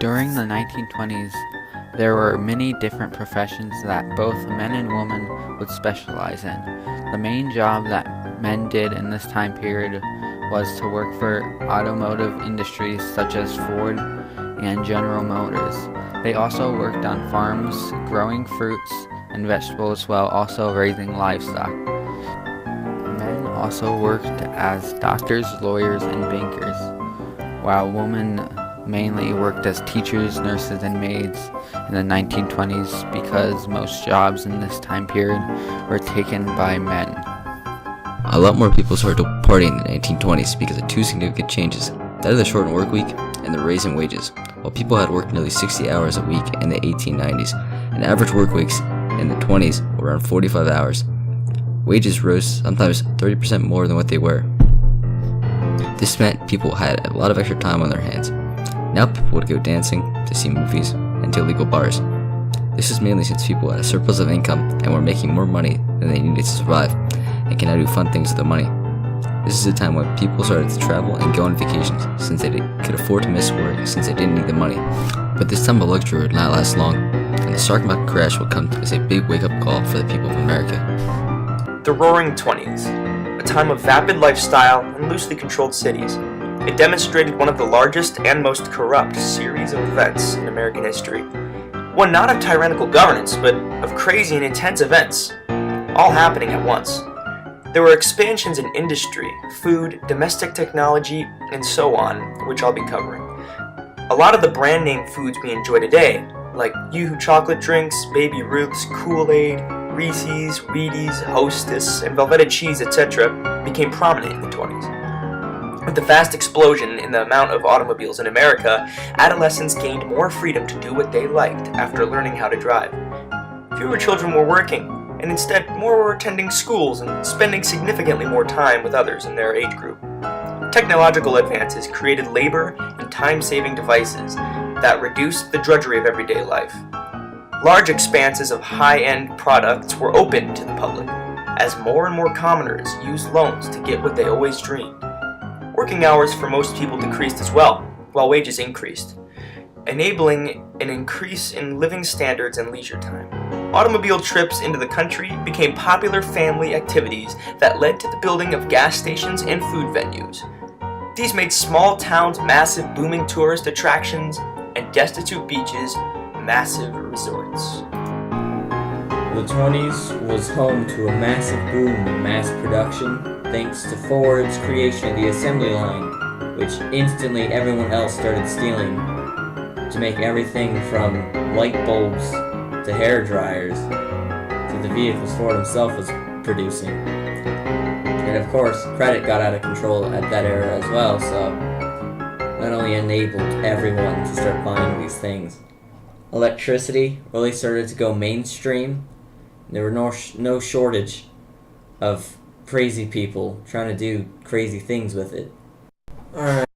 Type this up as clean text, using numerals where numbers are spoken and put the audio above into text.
During the 1920s, there were many different professions that both men and women would specialize in. The main job that men did in this time period was to work for automotive industries such as Ford and General Motors. They also worked on farms, growing fruits and vegetables while also raising livestock. Men also worked as doctors, lawyers, and bankers, while women mainly worked as teachers, nurses, and maids in the 1920s because most jobs in this time period were taken by men. A lot more people started to party in the 1920s because of two significant changes: that of the shortened work week and the raise in wages. While people had worked nearly 60 hours a week in the 1890s, and average work weeks in the 20s were around 45 hours, wages rose sometimes 30% more than what they were. This meant people had a lot of extra time on their hands. Now people would go dancing, to see movies, and to illegal bars. This was mainly since people had a surplus of income and were making more money than they needed to survive, and can now do fun things with the money. This is a time when people started to travel and go on vacations since they could afford to miss work since they didn't need the money. But this time of luxury would not last long, and the stock market crash would come as a big wake-up call for the people of America. The Roaring Twenties, a time of vapid lifestyle and loosely controlled cities. It demonstrated one of the largest and most corrupt series of events in American history. One not of tyrannical governance, but of crazy and intense events, all happening at once. There were expansions in industry, food, domestic technology, and so on, which I'll be covering. A lot of the brand name foods we enjoy today, like Yoo-Hoo chocolate drinks, Baby Ruth's, Kool-Aid, Reese's, Wheaties, Hostess, and Velveeta cheese, etc., became prominent in the 20s. With the fast explosion in the amount of automobiles in America, adolescents gained more freedom to do what they liked after learning how to drive. Fewer children were working, and instead more were attending schools and spending significantly more time with others in their age group. Technological advances created labor and time-saving devices that reduced the drudgery of everyday life. Large expanses of high-end products were opened to the public, as more and more commoners used loans to get what they always dreamed. Working hours for most people decreased as well, while wages increased, enabling an increase in living standards and leisure time. Automobile trips into the country became popular family activities that led to the building of gas stations and food venues. These made small towns massive booming tourist attractions and destitute beaches massive resorts. The 20s was home to a massive boom in mass production thanks to Ford's creation of the assembly line, which instantly everyone else started stealing to make everything from light bulbs to hair dryers to the vehicles Ford himself was producing. And of course, credit got out of control at that era as well, so not only enabled everyone to start buying these things. Electricity really started to go mainstream. There were no shortage of crazy people trying to do crazy things with it. Alright.